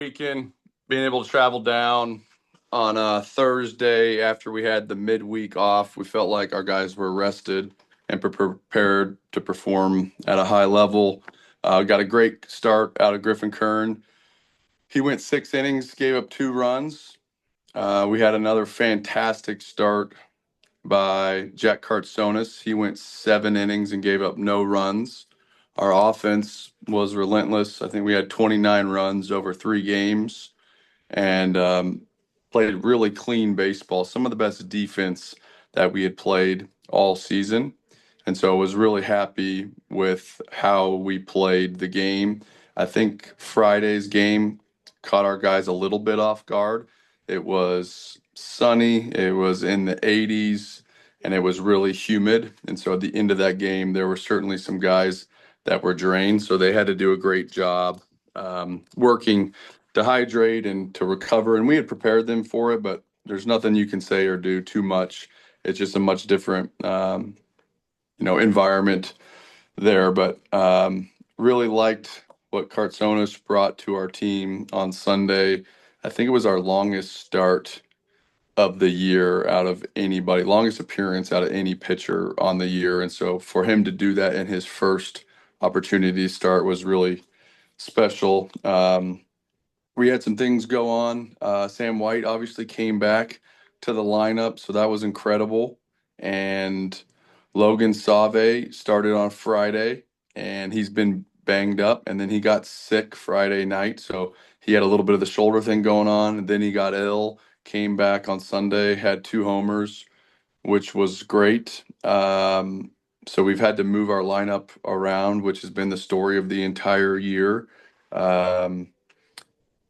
Weekend, being able to travel down on a Thursday after we had the midweek off, we felt like our guys were rested and prepared to perform at a high level. Got a great start out of Griffin Kern. He went 6 innings, gave up 2 runs. We had another fantastic start by Jack Kartsonis. He went 7 innings and gave up no runs. Our offense was relentless. I think we had 29 runs over 3 games and played really clean baseball, some of the best defense that we had played all season. And so I was really happy with how we played the game. I think Friday's game caught our guys a little bit off guard. It was sunny, it was in the 80s, and it was really humid. And so at the end of that game, there were certainly some guys that were drained. So they had to do a great job working to hydrate and to recover. And we had prepared them for it, but there's nothing you can say or do too much. It's just a much different, environment there. But really liked what Kartsonis brought to our team on Sunday. I think it was our longest start of the year out of anybody, longest appearance out of any pitcher on the year. And so for him to do that in his first opportunity to start was really special. We had some things go on. Sam White obviously came back to the lineup, so that was incredible. And Logan Save started on Friday, and he's been banged up, and then he got sick Friday night, so he had a little bit of the shoulder thing going on, and then he got ill, came back on Sunday, had 2 homers, which was great. So we've had to move our lineup around, which has been the story of the entire year. Um,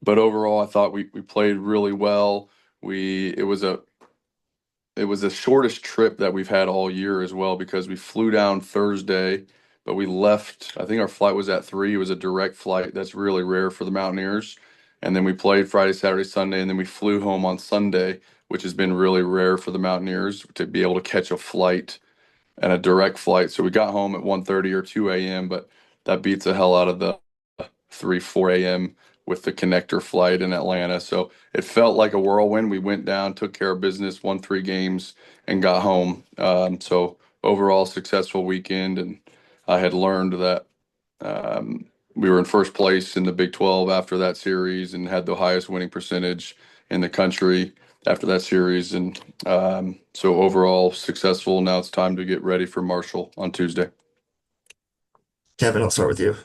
but overall, I thought we played really well. We it was the shortest trip that we've had all year as well because we flew down Thursday, but we left. I think our flight was at 3. It was a direct flight. That's really rare for the Mountaineers. And then we played Friday, Saturday, Sunday, and then we flew home on Sunday, which has been really rare for the Mountaineers to be able to catch a flight and a direct flight. So we got home at 1:30 or 2 a.m., but that beats the hell out of the 3, 4 a.m. with the connector flight in Atlanta. So it felt like a whirlwind. We went down, took care of business, won 3 games, and got home. So overall, successful weekend. And I had learned that we were in first place in the Big 12 after that series and had the highest winning percentage in the country after that series. And so overall, successful. Now it's time to get ready for Marshall on Tuesday. Kevin, I'll start with you.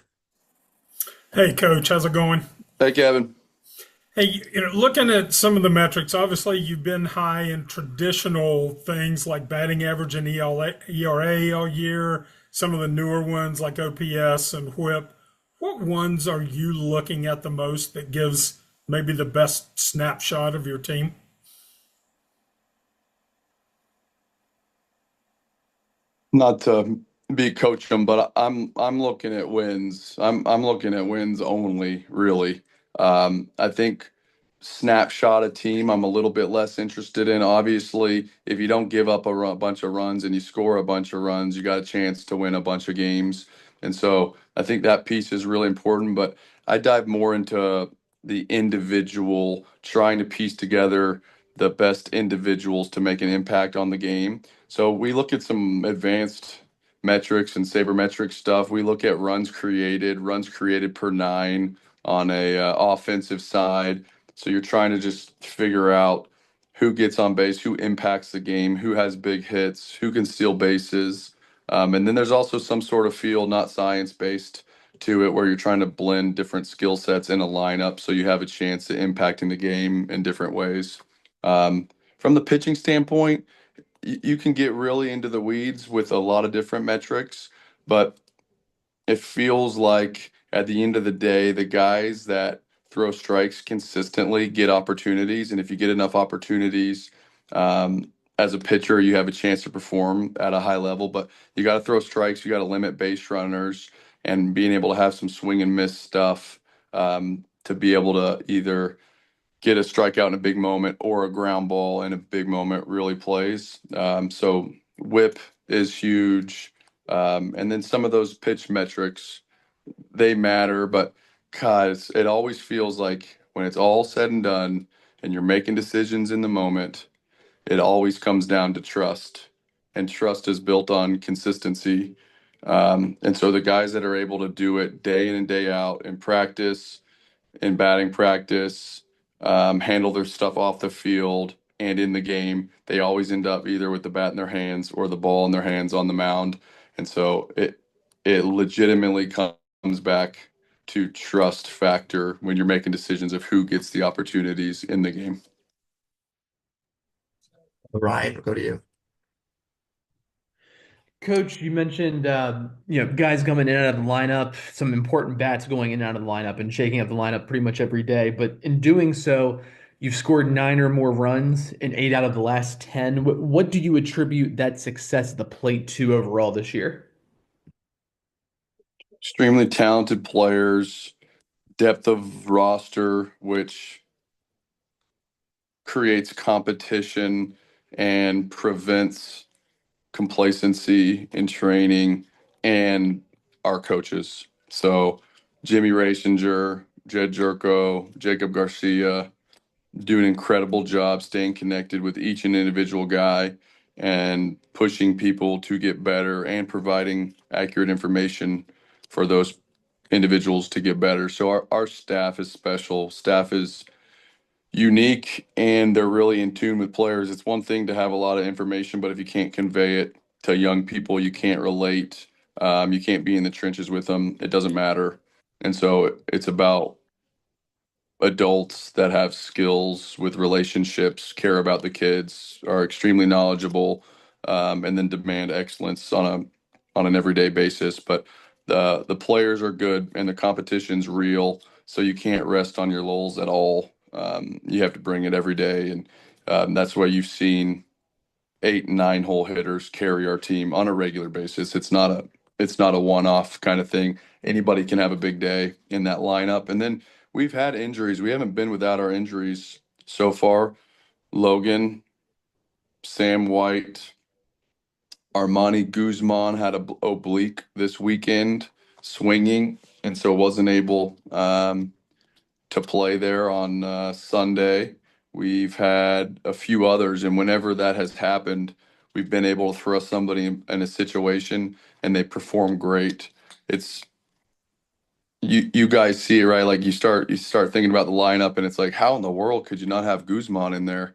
Hey, Coach, how's it going? Hey, Kevin. Hey, looking at some of the metrics, obviously you've been high in traditional things like batting average and ERA all year, some of the newer ones like OPS and WHIP. What ones are you looking at the most that gives maybe the best snapshot of your team? Not to be coach them, but I'm looking at wins. I'm looking at wins only, really. I think snapshot a team I'm a little bit less interested in. Obviously, if you don't give up a bunch of runs and you score a bunch of runs, you got a chance to win a bunch of games. And so I think that piece is really important. But I dive more into the individual, trying to piece together the best individuals to make an impact on the game. So we look at some advanced metrics and sabermetric stuff. We look at runs created per nine on a offensive side. So you're trying to just figure out who gets on base, who impacts the game, who has big hits, who can steal bases. And then there's also some sort of feel, not science based to it, where you're trying to blend different skill sets in a lineup so you have a chance at impacting the game in different ways. From the pitching standpoint, you can get really into the weeds with a lot of different metrics, but it feels like at the end of the day, the guys that throw strikes consistently get opportunities. And if you get enough opportunities, as a pitcher, you have a chance to perform at a high level. But you got to throw strikes, you got to limit base runners, and being able to have some swing and miss stuff to be able to either get a strikeout in a big moment or a ground ball in a big moment really plays. So whip is huge. And then some of those pitch metrics, they matter, but guys, it always feels like when it's all said and done and you're making decisions in the moment, it always comes down to trust. And trust is built on consistency. And so the guys that are able to do it day in and day out in practice, in batting practice, handle their stuff off the field and in the game, they always end up either with the bat in their hands or the ball in their hands on the mound. And so it legitimately comes back to trust factor when you're making decisions of who gets the opportunities in the game. Ryan, we'll go to you. Coach, you mentioned guys coming in and out of the lineup, some important bats going in and out of the lineup and shaking up the lineup pretty much every day. But in doing so, you've scored 9 or more runs in 8 out of the last 10. What do you attribute that success at the plate to overall this year? Extremely talented players, depth of roster, which creates competition and prevents complacency in training, and our coaches. So Jimmy Rasinger, Jed Jerko, Jacob Garcia do an incredible job staying connected with each and individual guy and pushing people to get better and providing accurate information for those individuals to get better. So our staff is special. Staff is unique and they're really in tune with players. It's one thing to have a lot of information, but if you can't convey it to young people, you can't relate. You can't be in the trenches with them. It doesn't matter. And so it's about adults that have skills with relationships, care about the kids, are extremely knowledgeable, and then demand excellence on an everyday basis. But the players are good and the competition's real, so you can't rest on your laurels at all. You have to bring it every day, and that's why you've seen 8 and 9 hole hitters carry our team on a regular basis. It's not a one-off kind of thing. Anybody can have a big day in that lineup. And then we've had injuries. We haven't been without our injuries so far. Logan, Sam White, Armani Guzman had a oblique this weekend swinging, and so wasn't able to play there on Sunday. We've had a few others, and whenever that has happened, we've been able to throw somebody in a situation and they perform great. It's you guys see it, right? Like you start thinking about the lineup and it's like, how in the world could you not have Guzman in there?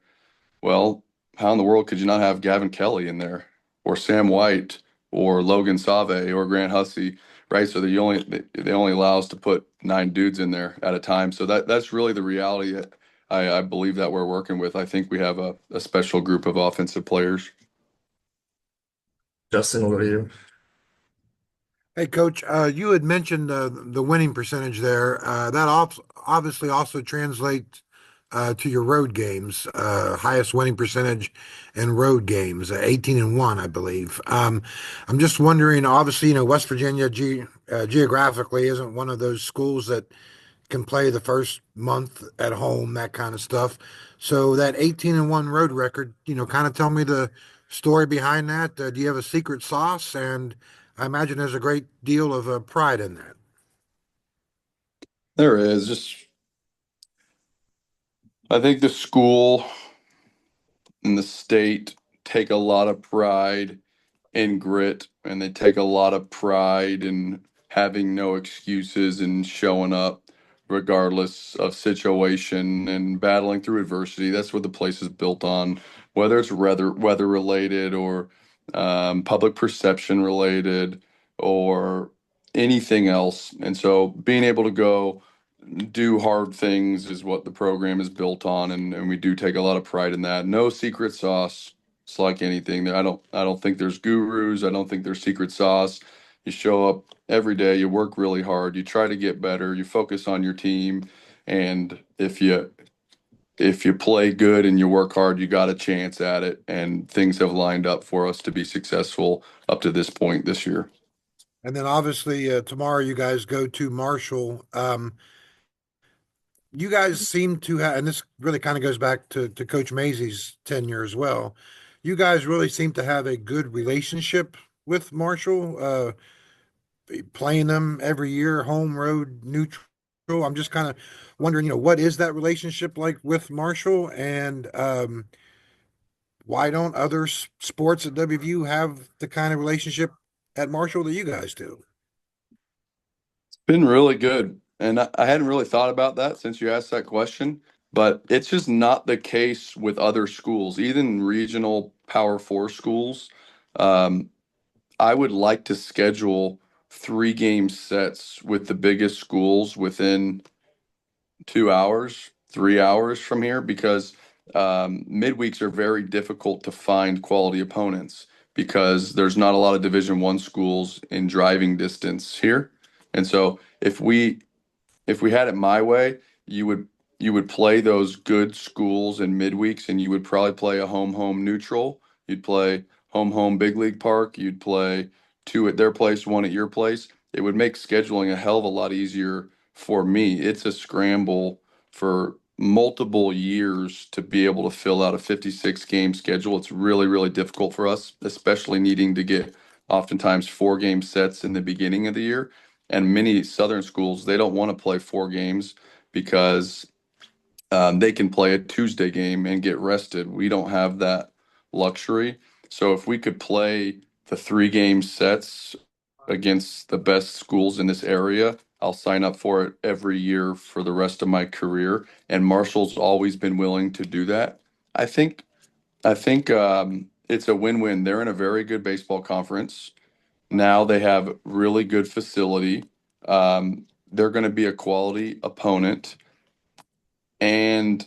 Well, how in the world could you not have Gavin Kelly in there, or Sam White, or Logan Save, or Grant Hussey, right? So they only allow us to put 9 dudes in there at a time. So that's really the reality. I believe that we're working with. I think we have a special group of offensive players. Justin, we'll go to you. Hey, Coach, you had mentioned the winning percentage there. That obviously also translates to your road games, highest winning percentage in road games, 18-1, I believe. I'm just wondering, obviously, West Virginia geographically isn't one of those schools that can play the first month at home, that kind of stuff. So that 18-1 road record, kind of tell me the story behind that. Do you have a secret sauce? And I imagine there's a great deal of pride in that. There is just, I think the school and the state take a lot of pride in grit, and they take a lot of pride in having no excuses and showing up regardless of situation and battling through adversity. That's what the place is built on, whether it's weather related or public perception related or anything else. And so being able to go do hard things is what the program is built on, and we do take a lot of pride in that. No secret sauce. It's like anything. I don't think there's gurus. I don't think there's secret sauce. You show up every day, you work really hard, you try to get better, you focus on your team, and if you play good and you work hard, you got a chance at it. And things have lined up for us to be successful up to this point this year. And then obviously tomorrow you guys go to Marshall. You guys seem to have, and this really kind of goes back to Coach Mazey's tenure as well. You guys really seem to have a good relationship with Marshall, playing them every year, home, road, neutral. I'm just kind of wondering, what is that relationship like with Marshall, and why don't other sports at WVU have the kind of relationship at Marshall that you guys do? Been really good. And I hadn't really thought about that since you asked that question, but it's just not the case with other schools, even regional Power Four schools. Um, I would like to schedule 3 game sets with the biggest schools within 2 hours, 3 hours from here because midweeks are very difficult to find quality opponents because there's not a lot of Division I schools in driving distance here. And so if we had it my way, you would you would play those good schools in midweeks, and you would probably play a home neutral. You'd play home big league park. You'd play two at their place, one at your place. It would make scheduling a hell of a lot easier for me. It's a scramble for multiple years to be able to fill out a 56 game schedule. It's really, really difficult for us, especially needing to get oftentimes 4 game sets in the beginning of the year. And many Southern schools, they don't want to play 4 games because they can play a Tuesday game and get rested. We don't have that luxury. So if we could play the 3 game sets against the best schools in this area, I'll sign up for it every year for the rest of my career. And Marshall's always been willing to do that. I think I think it's a win-win. They're in a very good baseball conference. Now they have really good facility. They're going to be a quality opponent, and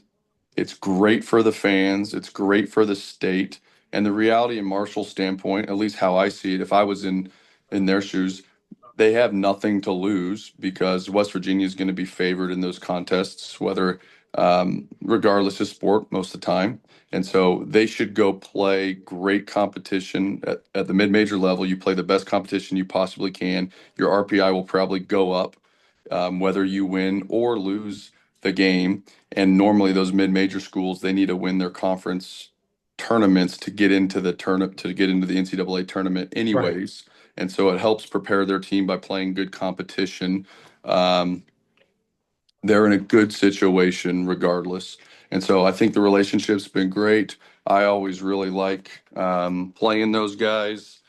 it's great for the fans. It's great for the state. And the reality in Marshall's standpoint, at least how I see it, if I was in their shoes, they have nothing to lose because West Virginia is going to be favored in those contests, whether regardless of sport most of the time. And so they should go play great competition at the mid-major level. You play the best competition you possibly can. Your RPI will probably go up whether you win or lose the game. And normally those mid-major schools, they need to win their conference tournaments to get into the NCAA tournament Right. anyways. And so it helps prepare their team by playing good competition. Um, they're in a good situation regardless. And so I think the relationship's been great. I always really like playing those guys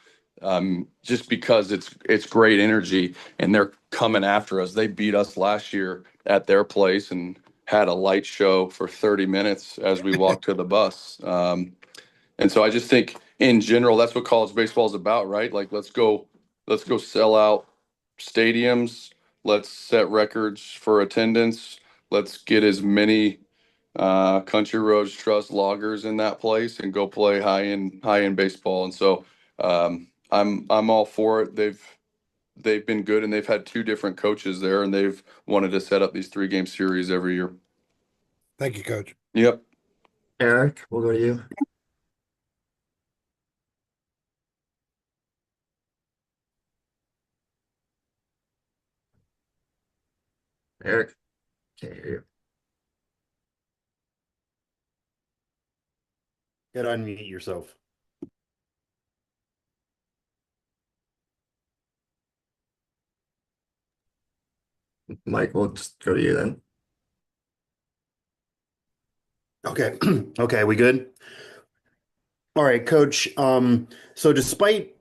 just because it's great energy and they're coming after us. They beat us last year at their place and had a light show for 30 minutes as we walked to the bus. And so I just think in general, that's what college baseball is about, right? Like let's go sell out stadiums. Let's set records for attendance. Let's get as many Country Roads Trust loggers in that place and go play high end baseball. And so I'm all for it. They've been good and they've had 2 different coaches there and they've wanted to set up these 3 game series every year. Thank you, Coach. Yep. Eric, we'll go to you. Eric, can't hear you. Gotta unmute yourself. Mike, we'll just go to you then. Okay. Okay, we good? All right, coach. So despite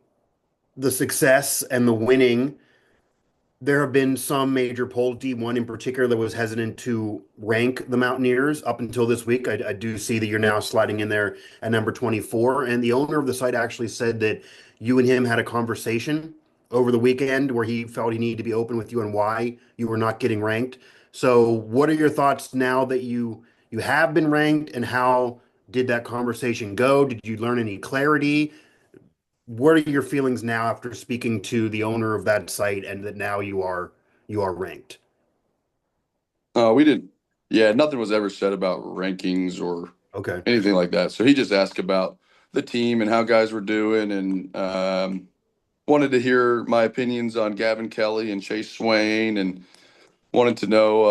the success and the winning, there have been some major polls, D1 in particular, that was hesitant to rank the Mountaineers up until this week. I do see that you're now sliding in there at number 24. And the owner of the site actually said that you and him had a conversation over the weekend where he felt he needed to be open with you on why you were not getting ranked. So what are your thoughts now that you have been ranked, and how did that conversation go? Did you learn any clarity? What are your feelings now after speaking to the owner of that site and that now you are ranked? We didn't. Yeah, nothing was ever said about rankings or Okay. anything like that. So he just asked about the team and how guys were doing, and wanted to hear my opinions on Gavin Kelly and Chase Swain, and wanted to know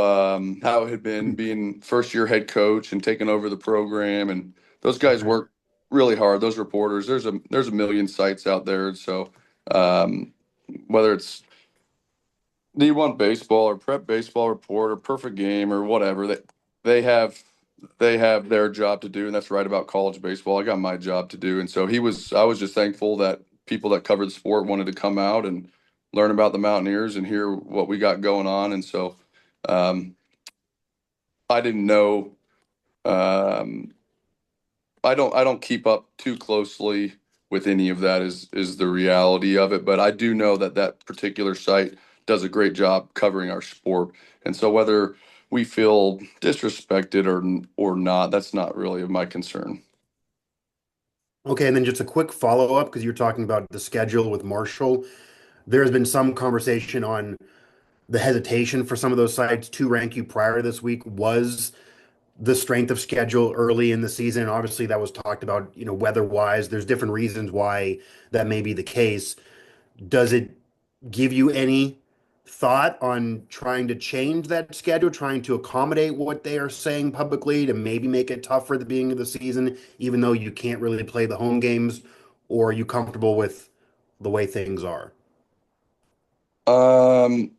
how it had been being first year head coach and taking over the program. And those guys Okay. work really hard. Those reporters, there's a million sites out there. So um, whether it's D1 baseball or prep baseball report or perfect game or whatever, they have they have their job to do, and that's right about college baseball. I got my job to do, and so I was just thankful that people that cover the sport wanted to come out and learn about the Mountaineers and hear what we got going on. And so um, I didn't know. Um, I don't keep up too closely with any of that is the reality of it, but I do know that that particular site does a great job covering our sport. And so whether we feel disrespected or not, that's not really of my concern. Okay, and then just a quick follow-up because you're talking about the schedule with Marshall. There has been some conversation on the hesitation for some of those sites to rank you prior this week was the strength of schedule early in the season. Obviously, that was talked about, weather-wise. There's different reasons why that may be the case. Does it give you any thought on trying to change that schedule, trying to accommodate what they are saying publicly to maybe make it tougher at the beginning of the season, even though you can't really play the home games? Or are you comfortable with the way things are? Um,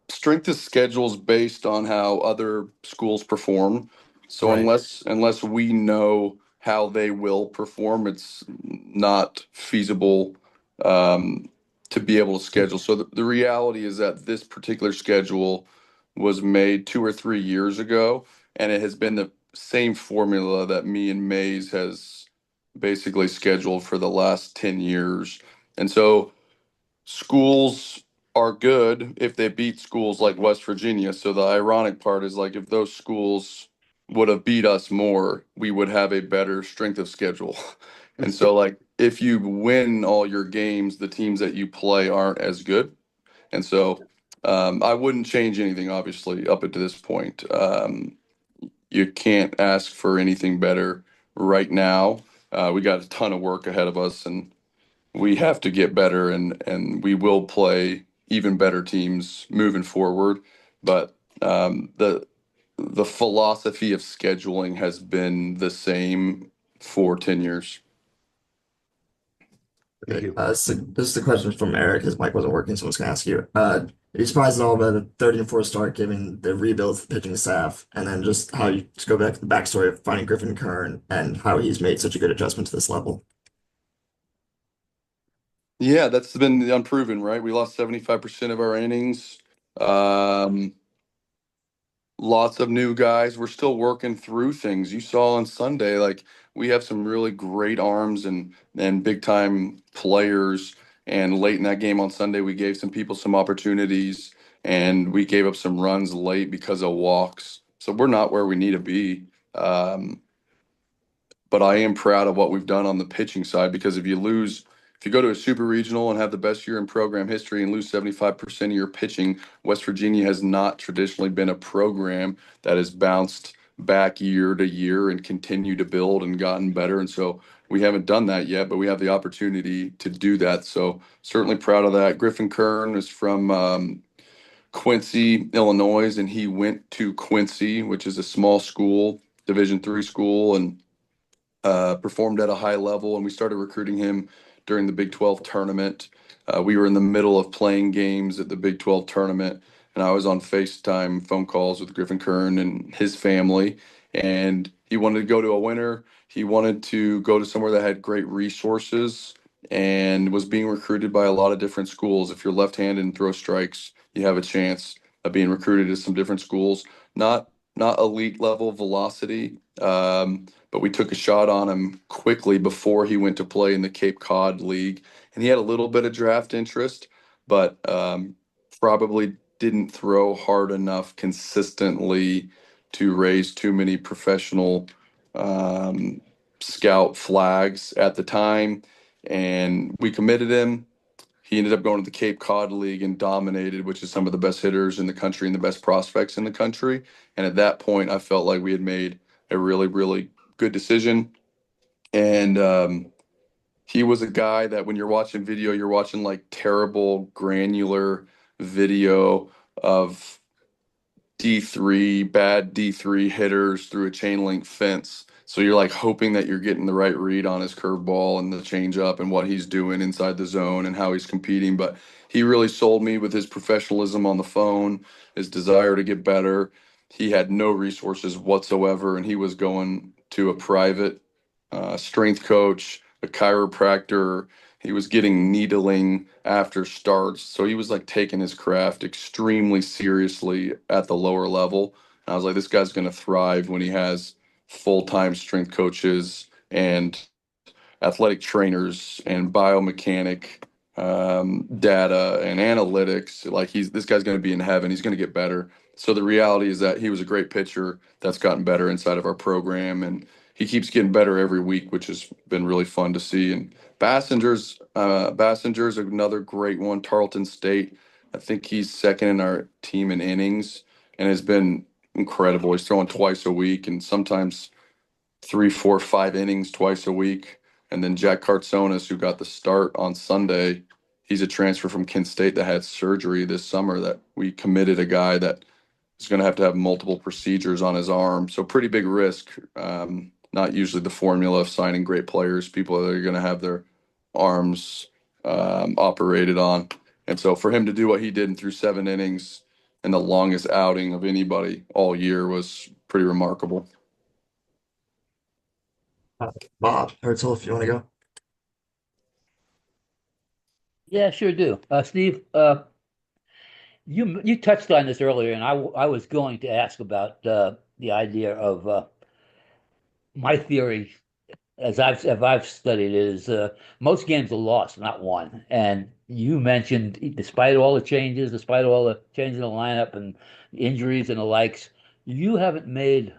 Strength of schedules based on how other schools perform. So Right. unless we know how they will perform, it's not feasible um, to be able to schedule. So the reality is that this particular schedule was made 2 or 3 years ago, and it has been the same formula that me and Mays has basically scheduled for the last 10 years. And so schools are good if they beat schools like West Virginia. So the ironic part is like if those schools would have beat us more, we would have a better strength of schedule. And so like if you win all your games, the teams that you play aren't as good. And so I wouldn't change anything, obviously, up until this point. You can't ask for anything better right now. We got a ton of work ahead of us, and we have to get better and we will play even better teams moving forward. But the philosophy of scheduling has been the same for 10 years. Thank Okay. you. So this is the question from Eric. His mic wasn't working, so I was going to ask you. Are you surprised at all by the 30-4 start, given the rebuild of the pitching staff, and then just how you just go back to the backstory of finding Griffin Kern and how he's made such a good adjustment to this level? Yeah, that's been the unproven, right? We lost 75% of our innings. Um, Lots of new guys. We're still working through things. You saw on Sunday, like we have some really great arms and big time players. And late in that game on Sunday, we gave some people some opportunities and we gave up some runs late because of walks. So we're not where we need to be. Um, but I am proud of what we've done on the pitching side because if you go to a super regional and have the best year in program history and lose 75% of your pitching, West Virginia has not traditionally been a program that has bounced back year to year and continued to build and gotten better. And so we haven't done that yet, but we have the opportunity to do that. So certainly proud of that. Griffin Kern is from Quincy, Illinois, and he went to Quincy, which is a small school, Division III school, and performed at a high level, and we started recruiting him during the Big 12 tournament. We were in the middle of playing games at the Big 12 tournament, and I was on FaceTime phone calls with Griffin Kern and his family. And he wanted to go to a winter. He wanted to go to somewhere that had great resources and was being recruited by a lot of different schools. If you're left-handed and throw strikes, you have a chance of being recruited to some different schools. Not elite level velocity, but we took a shot on him quickly before he went to play in the Cape Cod League. And he had a little bit of draft interest, but probably didn't throw hard enough consistently to raise too many professional um, scout flags at the time. And we committed him. He ended up going to the Cape Cod League and dominated, which is some of the best hitters in the country and the best prospects in the country. And at that point, I felt like we had made a really, really good decision. And he was a guy that when you're watching video, you're watching like terrible granular video of bad D3 hitters through a chain link fence. So you're like hoping that you're getting the right read on his curveball and the changeup and what he's doing inside the zone and how he's competing. But he really sold me with his professionalism on the phone, his desire to get better. He had no resources whatsoever, and he was going to a private strength coach, a chiropractor. He was getting needling after starts. So he was like taking his craft extremely seriously at the lower level. And I was like, this guy's going to thrive when he has full-time strength coaches and athletic trainers and biomechanic data and analytics. Like this guy's going to be in heaven. He's going to get better. So the reality is that he was a great pitcher that's gotten better inside of our program, and he keeps getting better every week, which has been really fun to see. And Bassinger's another great one. Tarleton State. I think he's second in our team in innings and has been incredible. He's throwing twice a week and sometimes three, four, 5 innings twice a week. And then Jack Cartsonis, who got the start on Sunday, he's a transfer from Kent State that had surgery this summer that we committed a guy that is going to have multiple procedures on his arm. So pretty big risk. Not usually the formula of signing great players, people that are going to have their arms operated on. And so for him to do what he did and through 7 innings and the longest outing of anybody all year was pretty remarkable. Bob, Herzl, if you want to go. Yeah, sure do. Steve, you touched on this earlier, and I was going to ask about the idea of my theory as I've studied it is most games are lost, not won. And you mentioned, despite all the changes, despite all the changes in the lineup and injuries and the likes, you haven't made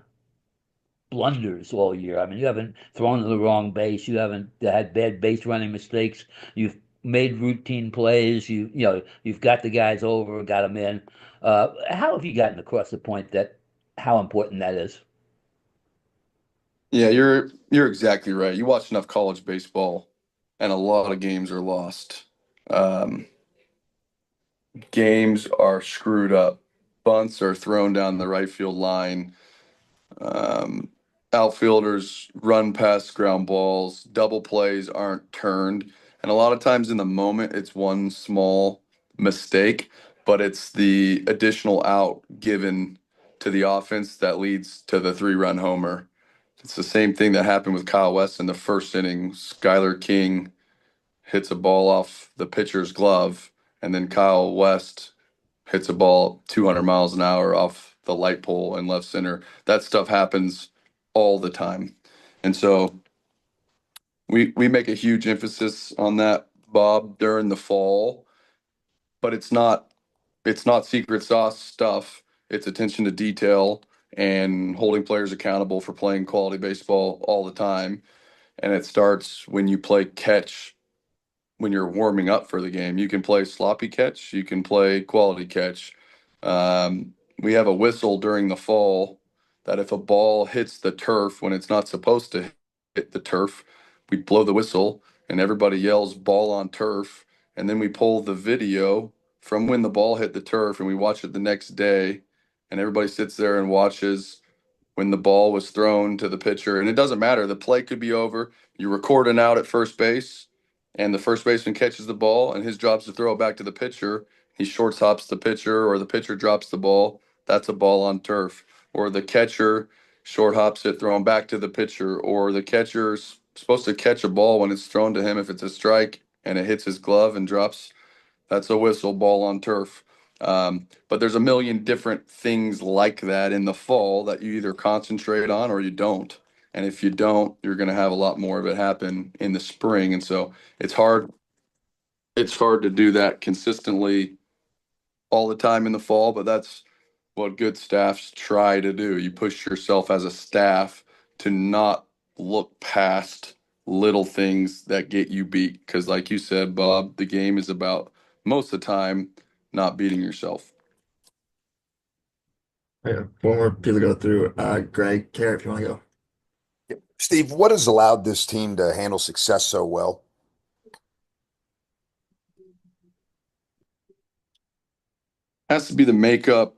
blunders all year. I mean, you haven't thrown to the wrong base. You haven't had bad base running mistakes. You've made routine plays. You've got the guys over, got them in. How have you gotten across the point that how important that is? Yeah, you're exactly right. You watch enough college baseball, and a lot of games are lost. Um, Games are screwed up. Bunts are thrown down the right field line. Um, Outfielders run past ground balls. Double plays aren't turned, and a lot of times in the moment, it's one small mistake, but it's the additional out given to the offense that leads to the 3-run homer. It's the same thing that happened with Kyle West in the first inning. Skylar King hits a ball off the pitcher's glove, and then Kyle West hits a ball 200 miles an hour off the light pole in left center. That stuff happens all the time. And so we make a huge emphasis on that, Bob, during the fall, but it's not secret sauce stuff. It's attention to detail and holding players accountable for playing quality baseball all the time. And it starts when you play catch when you're warming up for the game. You can play sloppy catch, you can play quality catch. We have a whistle during the fall that if a ball hits the turf when it's not supposed to hit the turf, we blow the whistle and everybody yells ball on turf. And then we pull the video from when the ball hit the turf and we watch it the next day. And everybody sits there and watches when the ball was thrown to the pitcher. And it doesn't matter. The play could be over. You record an out at first base, and the first baseman catches the ball, and his job is to throw it back to the pitcher. He short hops the pitcher, or the pitcher drops the ball. That's a ball on turf. Or the catcher short hops it, throwing back to the pitcher. Or the catcher's supposed to catch a ball when it's thrown to him if it's a strike and it hits his glove and drops. That's a whistle, ball on turf. But there's a million different things like that in the fall that you either concentrate on or you don't. And if you don't, you're going to have a lot more of it happen in the spring. And so it's hard. It's hard to do that consistently all the time in the fall, but that's what good staffs try to do. You push yourself as a staff to not look past little things that get you beat. Because, like you said, Bob, the game is about most of the time not beating yourself. Yeah, one more people go through. Greg, Care, if you want to go. Steve, what has allowed this team to handle success so well? Has to be the makeup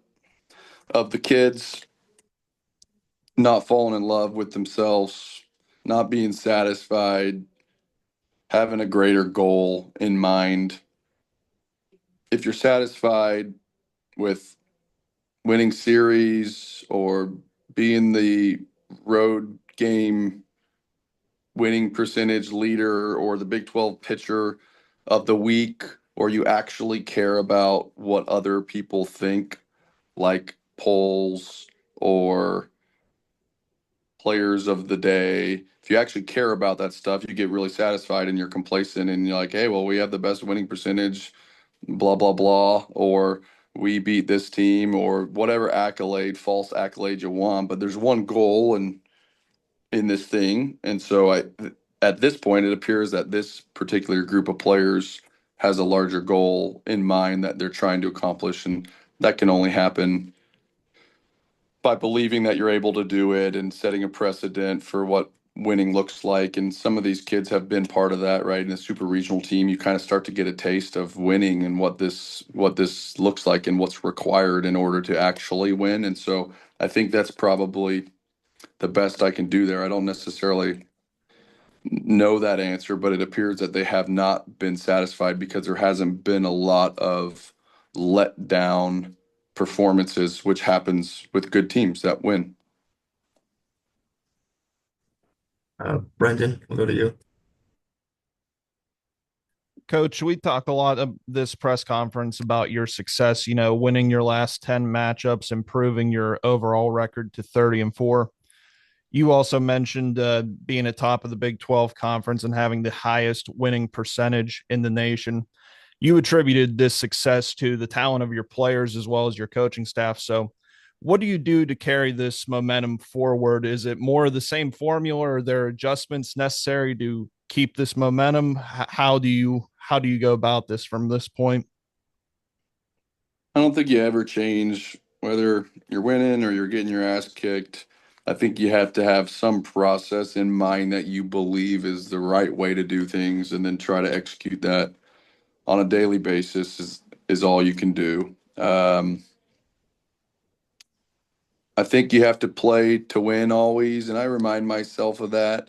of the kids. not falling in love with themselves, not being satisfied, having a greater goal in mind. If you're satisfied with winning series or being the road game winning percentage leader or the Big 12 pitcher of the week, or you actually care about what other people think, like polls or players of the day. If you actually care about that stuff, you get really satisfied and you're complacent and you're like, hey, well, we have the best winning percentage, blah, blah, blah, or we beat this team or whatever accolade, false accolade you want. But there's one goal and in this thing. And so at this point, it appears that this particular group of players has a larger goal in mind that they're trying to accomplish. And that can only happen by believing that you're able to do it and setting a precedent for what winning looks like. And some of these kids have been part of that, right? In a super regional team, you kind of start to get a taste of winning and what this looks like and what's required in order to actually win. And so I think that's probably the best I can do there. I don't necessarily know that answer, but it appears that they have not been satisfied because there hasn't been a lot of let down performances, which happens with good teams that win. Brendan, we'll go to you. Coach, we talked a lot of this press conference about your success, winning your last 10 matchups, improving your overall record to 30-4. You also mentioned being at top of the Big 12 conference and having the highest winning percentage in the nation. You attributed this success to the talent of your players as well as your coaching staff. So, what do you do to carry this momentum forward? Is it more of the same formula, or are there adjustments necessary to keep this momentum? How do you go about this from this point? I don't think you ever change whether you're winning or you're getting your ass kicked. I think you have to have some process in mind that you believe is the right way to do things and then try to execute that on a daily basis is all you can do. I think you have to play to win always, and I remind myself of that.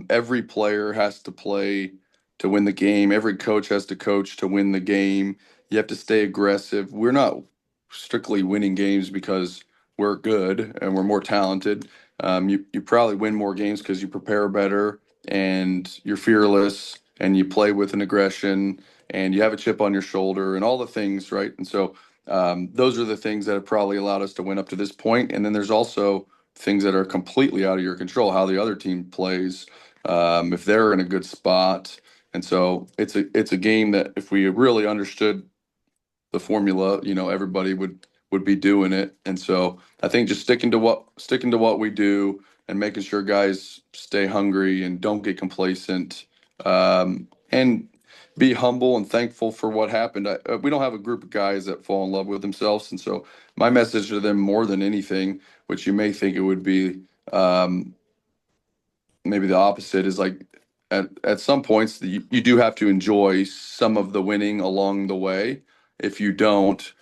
Every player has to play to win the game. Every coach has to coach to win the game. You have to stay aggressive. We're not strictly winning games because we're good and we're more talented. You probably win more games because you prepare better and you're fearless and you play with an aggression and you have a chip on your shoulder and all the things, right? And so those are the things that have probably allowed us to win up to this point. And then there's also things that are completely out of your control, how the other team plays, if they're in a good spot. And so it's a game that if we really understood the formula, everybody would be doing it. And so I think just sticking to what we do and making sure guys stay hungry and don't get complacent, and be humble and thankful for what happened. We don't have a group of guys that fall in love with themselves, and so my message to them more than anything, which you may think it would be, um, maybe the opposite is like at some points you do have to enjoy some of the winning along the way. If you don't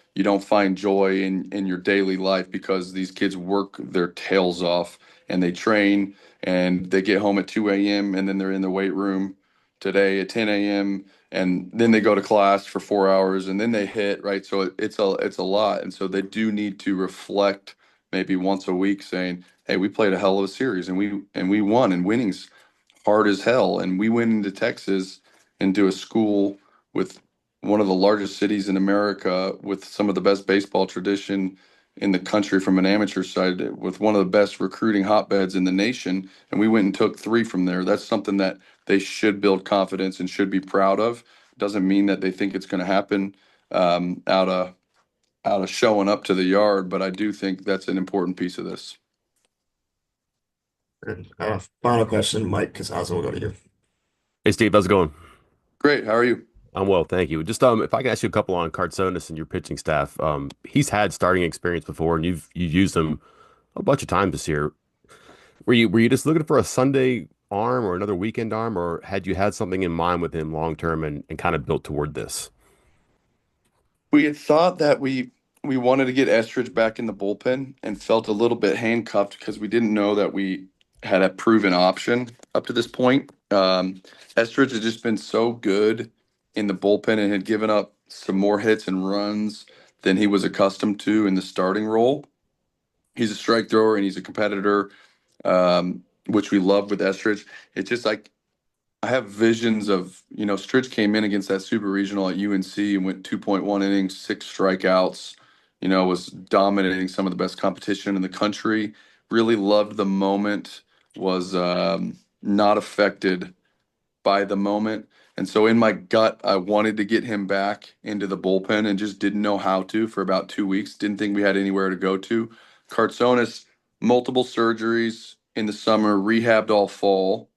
find joy in your daily life because these kids work their tails off and they train and they get home at 2 a.m. and then they're in the weight room today at 10 a.m. and then they go to class for 4 hours and then they hit, right? So it's a lot. And so they do need to reflect maybe once a week saying, hey, we played a hell of a series and we won, and winning's hard as hell. And we went into Texas into a school with one of the largest cities in America with some of the best baseball tradition in the country from an amateur side, with one of the best recruiting hotbeds in the nation. And we went and took three from there. That's something that they should build confidence and should be proud of. Doesn't mean that they think it's going to happen out of showing up to the yard, but I do think that's an important piece of this. And final question, Mike Casazzo, will go to you. Hey Steve, how's it going? Great. How are you? I'm well, thank you. Just if I can ask you a couple on Cartsonis and your pitching staff. He's had starting experience before, and you've used him a bunch of times this year. Were you just looking for a Sunday arm or another weekend arm, or had you had something in mind with him long term and kind of built toward this? We had thought that we we wanted to get Estridge back in the bullpen and felt a little bit handcuffed because we didn't know that we had a proven option up to this point. Estridge had just been so good in the bullpen and had given up some more hits and runs than he was accustomed to in the starting role. He's a strike thrower and he's a competitor, which we love with Estridge. It's just like I have visions of, Stritch came in against that super regional at UNC and went 2.1 innings, 6 strikeouts, was dominating some of the best competition in the country. Really loved the moment, was not affected by the moment. And so in my gut, I wanted to get him back into the bullpen and just didn't know how to for about 2 weeks. Didn't think we had anywhere to go to. Cartsonis, multiple surgeries in the summer, rehabbed all fall,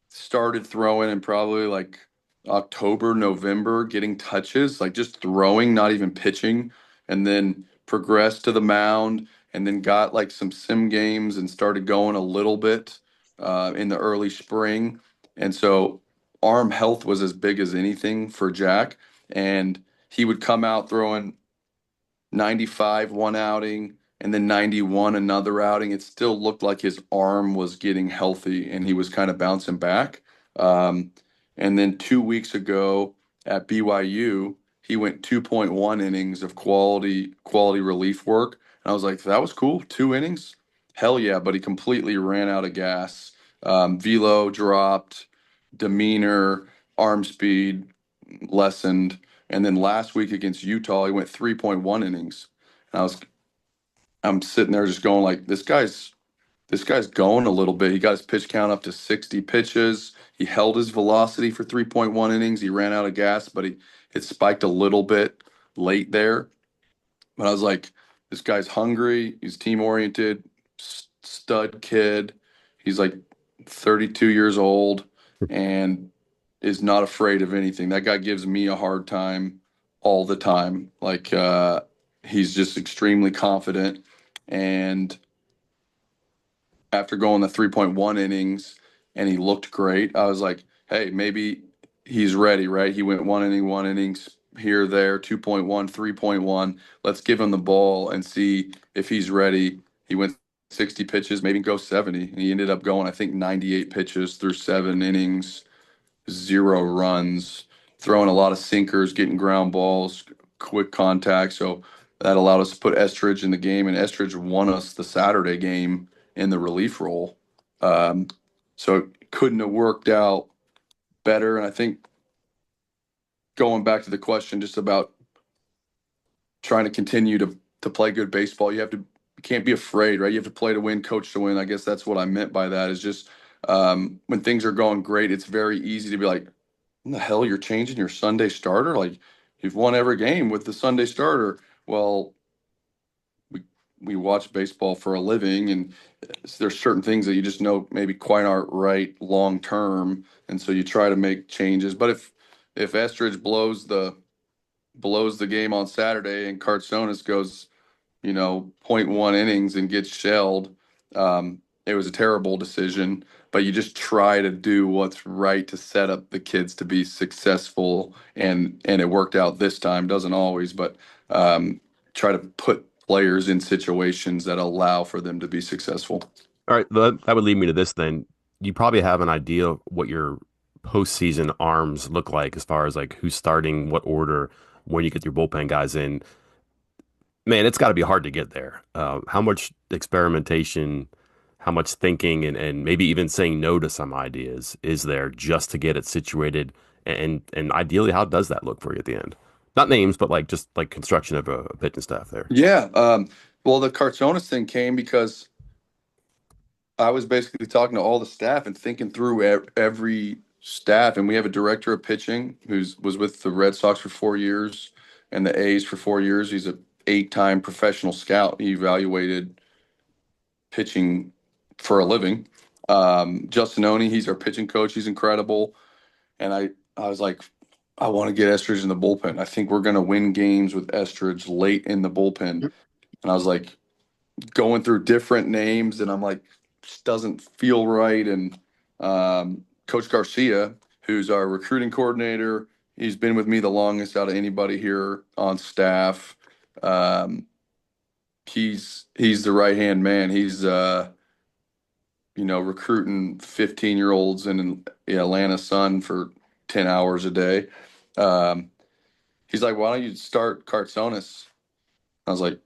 started throwing in probably like October, November, getting touches, like just throwing, not even pitching, and then progressed to the mound and then got like some sim games and started going a little bit in the early spring. And so arm health was as big as anything for Jack. And he would come out throwing 95 one outing and then 91 another outing. It still looked like his arm was getting healthy and he was kind of bouncing back. Um, and then 2 weeks ago at BYU, he went 2.1 innings of quality relief work. And I was like, that was cool. 2 innings? Hell yeah, but he completely ran out of gas. Velo dropped, demeanor, arm speed lessened. And then last week against Utah, he went 3.1 innings. And I'm sitting there just going like, this guy's going a little bit. He got his pitch count up to 60 pitches. He held his velocity for 3.1 innings. He ran out of gas, but it spiked a little bit late there. But I was like, this guy's hungry. He's team oriented, stud kid. He's like 32 years old and is not afraid of anything. That guy gives me a hard time all the time. Like he's just extremely confident. And after going the 3.1 innings and he looked great, I was like, hey, maybe he's ready, right? He went 1 inning, 1 innings here, there, 2.1, 3.1. Let's give him the ball and see if he's ready. He went 60 pitches, maybe go 70. And he ended up going, I think, 98 pitches through 7 innings, 0 runs, throwing a lot of sinkers, getting ground balls, quick contact. So that allowed us to put Estridge in the game, and Estridge won us the Saturday game in the relief role. Um, so it couldn't have worked out better. And I think going back to the question just about trying to continue to play good baseball, you can't be afraid, right? You have to play to win, coach to win. I guess that's what I meant by that is just when things are going great, it's very easy to be like, "What the hell, you're changing your Sunday starter? Like you've won every game with the Sunday starter." Well, we watch baseball for a living, and there's certain things that you just know maybe quite aren't right long term, and so you try to make changes. But if Estridge blows the game on Saturday and Cartsonis goes, point 0.1 innings and gets shelled, it was a terrible decision. But you just try to do what's right to set up the kids to be successful, and it worked out this time. Doesn't always, but try to put players in situations that allow for them to be successful. All right, that would lead me to this then. You probably have an idea of what your postseason arms look like as far as like who's starting, what order, when you get your bullpen guys in. Man, it's got to be hard to get there. How much experimentation, how much thinking, and maybe even saying no to some ideas is there just to get it situated? And ideally, how does that look for you at the end? Not names, but like just like construction of a pitching staff there. Yeah. Well, the Cartsonis thing came because I was basically talking to all the staff and thinking through every staff. And we have a director of pitching was with the Red Sox for 4 years and the A's for 4 years. He's a 8-time professional scout. He evaluated pitching for a living. Justin Oney, he's our pitching coach. He's incredible. And I was like, I want to get Estridge in the bullpen. I think we're going to win games with Estridge late in the bullpen. And I was like, going through different names, and I'm like, just doesn't feel right. And Coach Garcia, who's our recruiting coordinator, he's been with me the longest out of anybody here on staff. he's the right hand man. He's recruiting 15-year-olds in the Atlanta Sun for 10 hours a day. Um, he's like, why don't you start Cartsonis? I was like,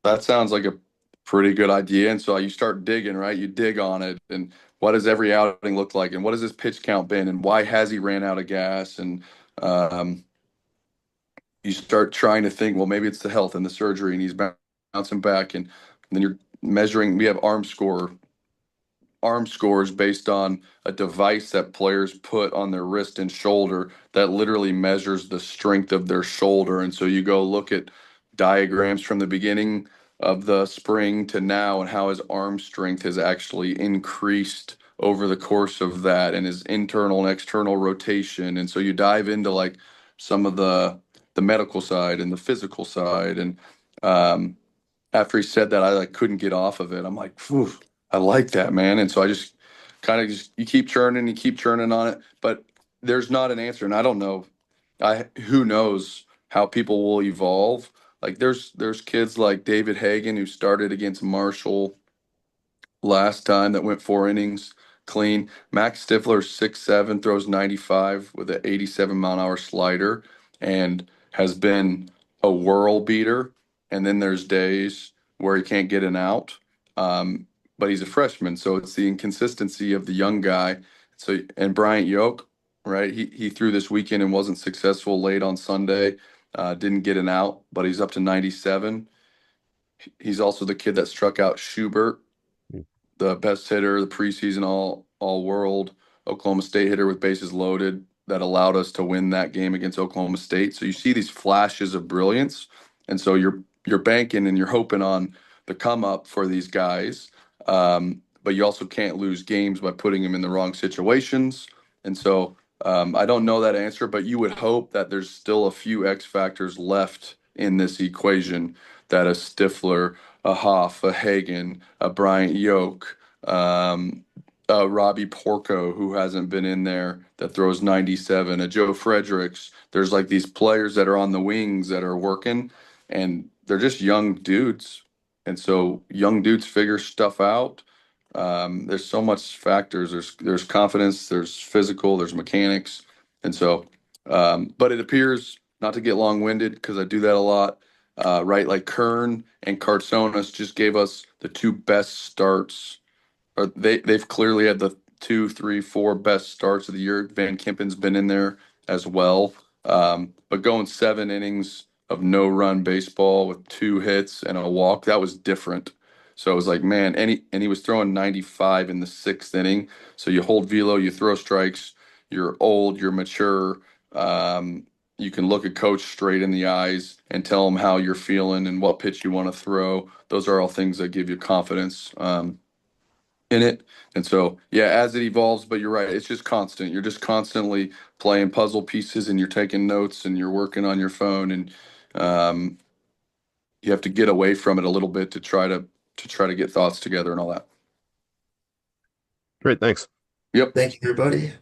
that sounds like a pretty good idea. And so you start digging, right? You dig on it, and what does every outing look like, and what has his pitch count been, and why has he ran out of gas? And um, you start trying to think, well, maybe it's the health and the surgery, and he's bouncing back, and then you're measuring. We have arm scores based on a device that players put on their wrist and shoulder that literally measures the strength of their shoulder. And so you go look at diagrams from the beginning of the spring to now and how his arm strength has actually increased over the course of that, and his internal and external rotation. And so you dive into like some of the medical side and the physical side. And um after he said that, I like couldn't get off of it. I'm like, phew, I like that, man. And so I just kind of just you keep churning on it, but there's not an answer, and I don't know. I Who knows how people will evolve. Like there's kids like David Hagan who started against Marshall last time that went 4 innings clean. Max Stifler, 6'7", throws 95 with an 87-mile-an-hour slider and has been a whirl beater. And then there's days where he can't get an out. But he's a freshman, so it's the inconsistency of the young guy. So, and Bryant Yoke, right? He threw this weekend and wasn't successful late on Sunday. Didn't get an out, but he's up to 97. He's also the kid that struck out Schubert, the best hitter, the preseason all world Oklahoma State hitter with bases loaded that allowed us to win that game against Oklahoma State. So you see these flashes of brilliance, and so you're banking and you're hoping on the come up for these guys. But you also can't lose games by putting them in the wrong situations. And so I don't know that answer, but you would hope that there's still a few X factors left in this equation, that a Stifler, a Hoff, a Hagan, a Bryant Yoke, Robbie Porco, who hasn't been in there, that throws 97, a Joe Fredericks. There's like these players that are on the wings that are working, and they're just young dudes. And so young dudes figure stuff out. There's so much factors. There's confidence, there's physical, there's mechanics. And so, but it appears, not to get long-winded, because I do that a lot, right? Like Kern and Cartsonis just gave us the two best starts, or they've clearly had the two, three, four best starts of the year. Van Kimpen's been in there as well. But going 7 innings of no-run baseball with 2 hits and a walk, that was different. So it was like, man, and he was throwing 95 in the 6th inning. So you hold velo, you throw strikes, you're old, you're mature. You can look a coach straight in the eyes and tell him how you're feeling and what pitch you want to throw. Those are all things that give you confidence in it. And so, yeah, as it evolves, but you're right, it's just constant. You're just constantly playing puzzle pieces, and you're taking notes, and you're working on your phone, and um, you have to get away from it a little bit to try to get thoughts together and all that. Great, thanks. Yep. Thank you, everybody.